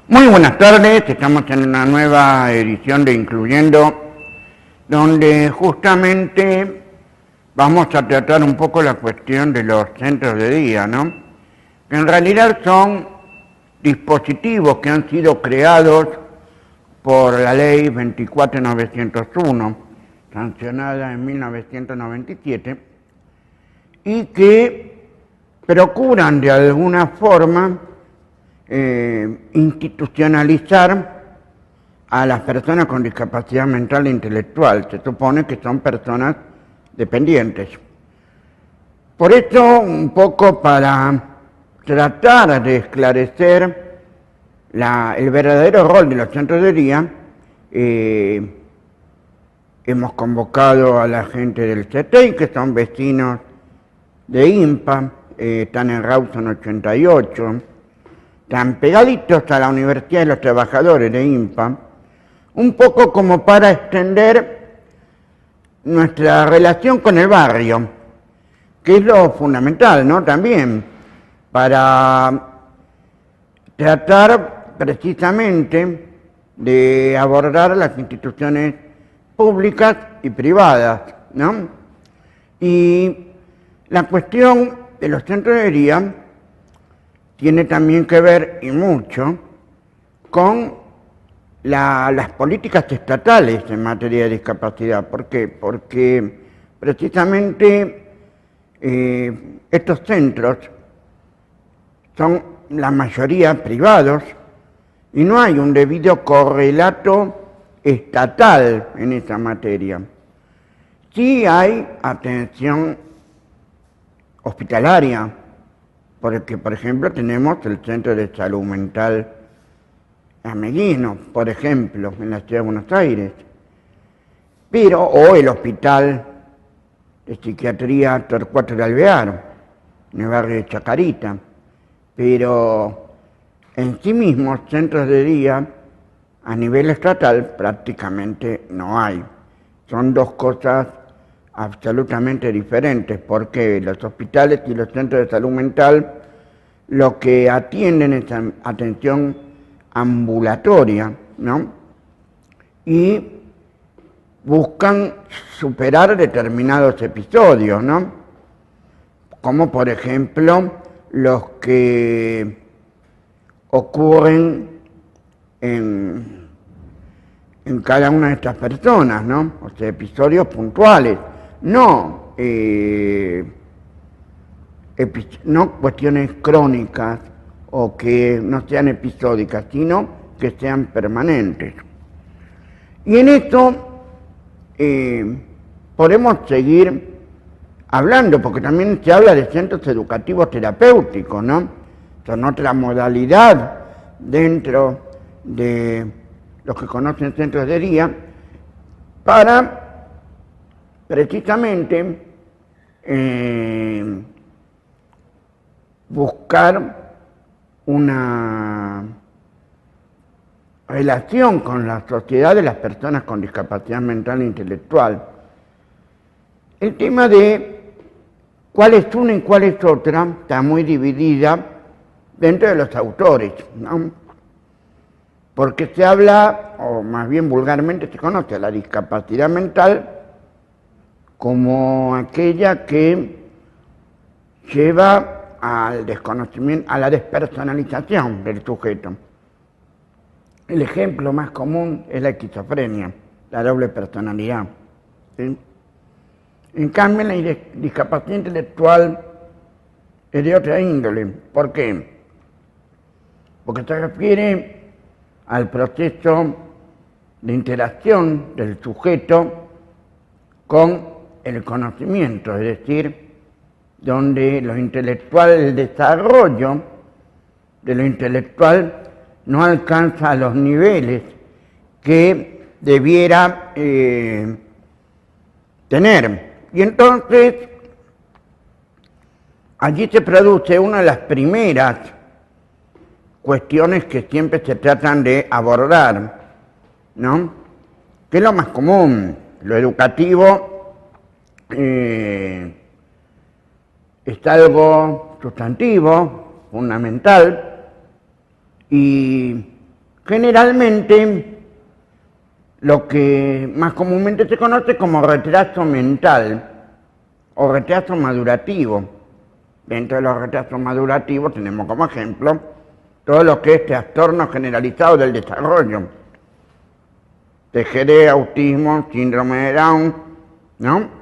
Muy buenas tardes, estamos en una nueva edición de Incluyendo, donde justamente vamos a tratar un poco la cuestión de los centros de día, ¿no? Que en realidad son dispositivos que han sido creados por la ley 24901, sancionada en 1997, y que procuran de alguna forma institucionalizar a las personas con discapacidad mental e intelectual. Se supone que son personas dependientes. Por eso, un poco para tratar de esclarecer el verdadero rol de los centros de día, hemos convocado a la gente del CETEI, que son vecinos de INPA, están en Rawson 88, están pegaditos a la Universidad de los Trabajadores de INPA, un poco como para extender nuestra relación con el barrio, que es lo fundamental, ¿no? También para tratar precisamente de abordar las instituciones públicas y privadas, ¿no? Y la cuestión de los centros de día tiene también que ver, y mucho, con las políticas estatales en materia de discapacidad. ¿Por qué? Porque precisamente estos centros son la mayoría privados y no hay un debido correlato estatal en esa materia. Sí hay atención hospitalaria, porque, por ejemplo, tenemos el Centro de Salud Mental Ameguino, por ejemplo, en la Ciudad de Buenos Aires, o el Hospital de Psiquiatría Torcuato de Alvear, en el barrio de Chacarita, pero en sí mismos centros de día a nivel estatal prácticamente no hay. Son dos cosas absolutamente diferentes, porque los hospitales y los centros de salud mental lo que atienden es atención ambulatoria, ¿no? Y buscan superar determinados episodios, ¿no? Como por ejemplo los que ocurren en cada una de estas personas, ¿no? O sea, episodios puntuales. No cuestiones crónicas o que no sean episódicas, sino que sean permanentes. Y en esto podemos seguir hablando, porque también se habla de centros educativos terapéuticos, ¿no? Son otra modalidad dentro de los que conocen centros de día, para precisamente buscar una relación con la sociedad de las personas con discapacidad mental e intelectual. El tema de cuál es una y cuál es otra está muy dividida dentro de los autores, ¿no? Porque se habla, o más bien vulgarmente se conoce a la discapacidad mental como aquella que lleva al desconocimiento, a la despersonalización del sujeto. El ejemplo más común es la esquizofrenia, la doble personalidad, ¿sí? En cambio, la discapacidad intelectual es de otra índole. ¿Por qué? Porque se refiere al proceso de interacción del sujeto con el conocimiento, es decir, donde lo intelectual, el desarrollo de lo intelectual no alcanza los niveles que debiera tener. Y entonces, allí se produce una de las primeras cuestiones que siempre se tratan de abordar, ¿no? Que es lo más común, lo educativo es algo sustantivo, fundamental, y generalmente lo que más comúnmente se conoce como retraso mental o retraso madurativo. Dentro de los retrasos madurativos tenemos como ejemplo todo lo que es trastorno generalizado del desarrollo, TGD, autismo, síndrome de Down, ¿no?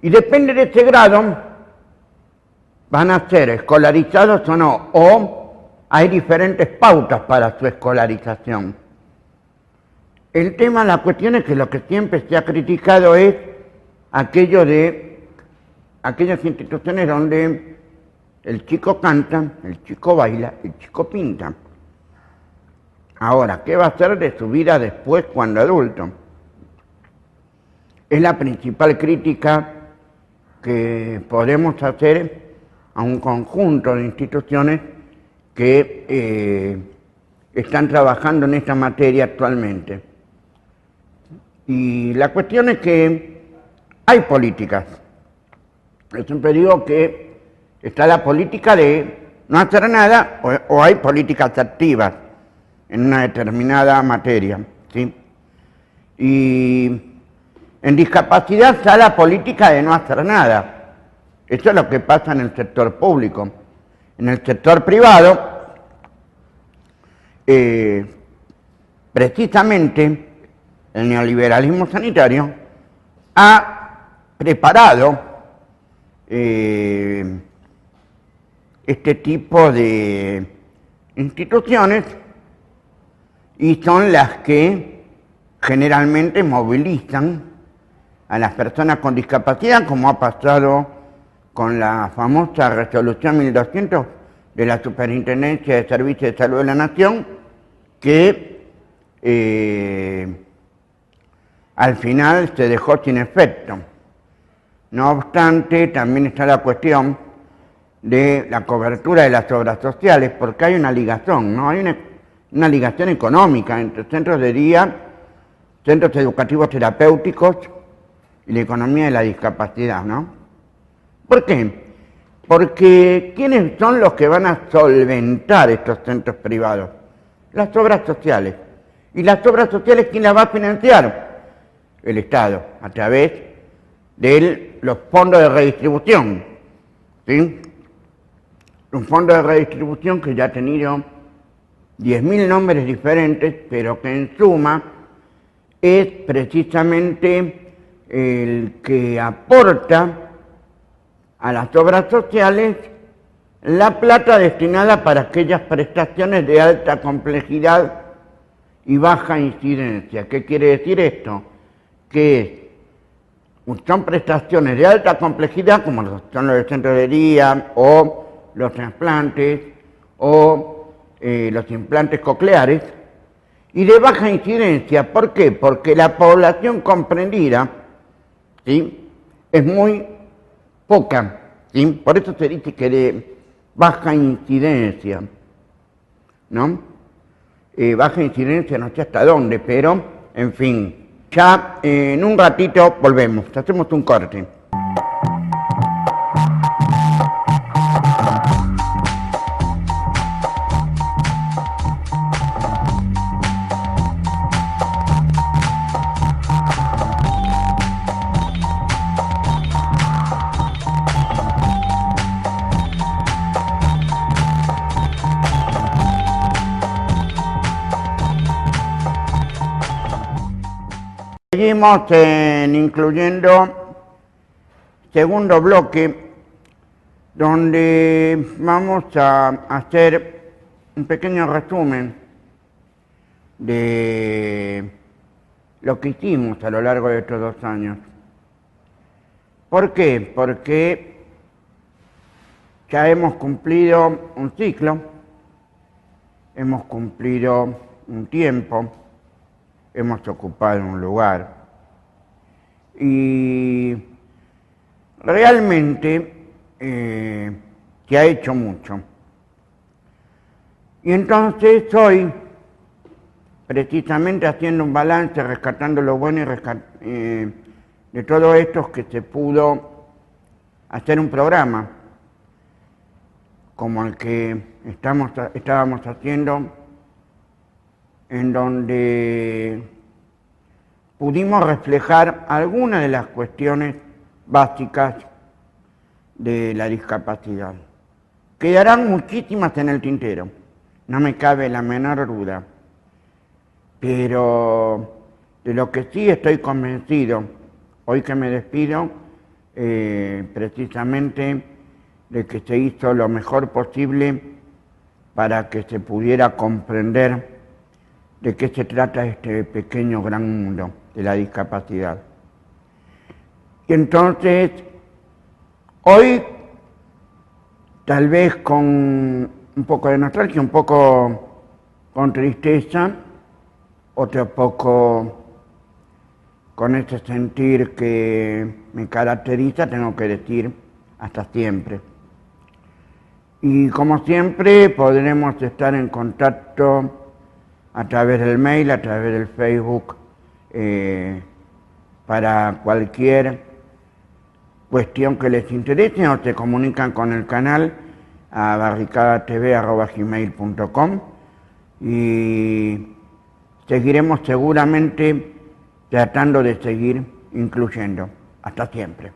Y depende de ese grado, van a ser escolarizados o no, o hay diferentes pautas para su escolarización. El tema, la cuestión es que lo que siempre se ha criticado es aquello de aquellas instituciones donde el chico canta, el chico baila, el chico pinta. Ahora, ¿qué va a hacer de su vida después cuando adulto? Es la principal crítica que podemos hacer a un conjunto de instituciones que están trabajando en esta materia actualmente. Y la cuestión es que hay políticas. Yo siempre digo que está la política de no hacer nada o hay políticas activas en una determinada materia, ¿sí? Y en discapacidad está la política de no hacer nada. Eso es lo que pasa en el sector público. En el sector privado, precisamente el neoliberalismo sanitario ha preparado este tipo de instituciones y son las que generalmente movilizan a las personas con discapacidad, como ha pasado con la famosa resolución 1200 de la Superintendencia de Servicios de Salud de la Nación, que al final se dejó sin efecto. No obstante, también está la cuestión de la cobertura de las obras sociales, porque hay una ligación, ¿no? Hay una ligación económica entre centros de día, centros educativos terapéuticos y la economía de la discapacidad, ¿no? ¿Por qué? Porque ¿quiénes son los que van a solventar estos centros privados? Las obras sociales. ¿Y las obras sociales quién las va a financiar? El Estado, a través de los fondos de redistribución, ¿sí? Un fondo de redistribución que ya ha tenido 10.000 nombres diferentes, pero que en suma es precisamente el que aporta a las obras sociales la plata destinada para aquellas prestaciones de alta complejidad y baja incidencia. ¿Qué quiere decir esto? Que son prestaciones de alta complejidad, como son los centros de día, o los trasplantes, o los implantes cocleares, y de baja incidencia. ¿Por qué? Porque la población comprendida, ¿sí?, es muy poca, ¿sí? Por eso se dice que de baja incidencia, ¿no? Baja incidencia no sé hasta dónde, pero, en fin, ya en un ratito volvemos, hacemos un corte. Seguimos incluyendo segundo bloque, donde vamos a hacer un pequeño resumen de lo que hicimos a lo largo de estos 2 años. ¿Por qué? Porque ya hemos cumplido un ciclo hemos cumplido un tiempo, hemos ocupado un lugar y realmente se ha hecho mucho. Y entonces hoy, precisamente haciendo un balance, rescatando lo bueno y de todo esto, que se pudo hacer un programa como el que estábamos haciendo, en donde pudimos reflejar algunas de las cuestiones básicas de la discapacidad. Quedarán muchísimas en el tintero, no me cabe la menor duda, pero de lo que sí estoy convencido, hoy que me despido, precisamente de que se hizo lo mejor posible para que se pudiera comprender de qué se trata este pequeño gran mundo de la discapacidad. Y entonces, hoy, tal vez con un poco de nostalgia, un poco con tristeza, otro poco con ese sentir que me caracteriza, tengo que decir hasta siempre. Y como siempre podremos estar en contacto a través del mail, a través del Facebook, para cualquier cuestión que les interese, o se comunican con el canal a barricadatv@gmail.com y seguiremos seguramente tratando de seguir incluyendo. Hasta siempre.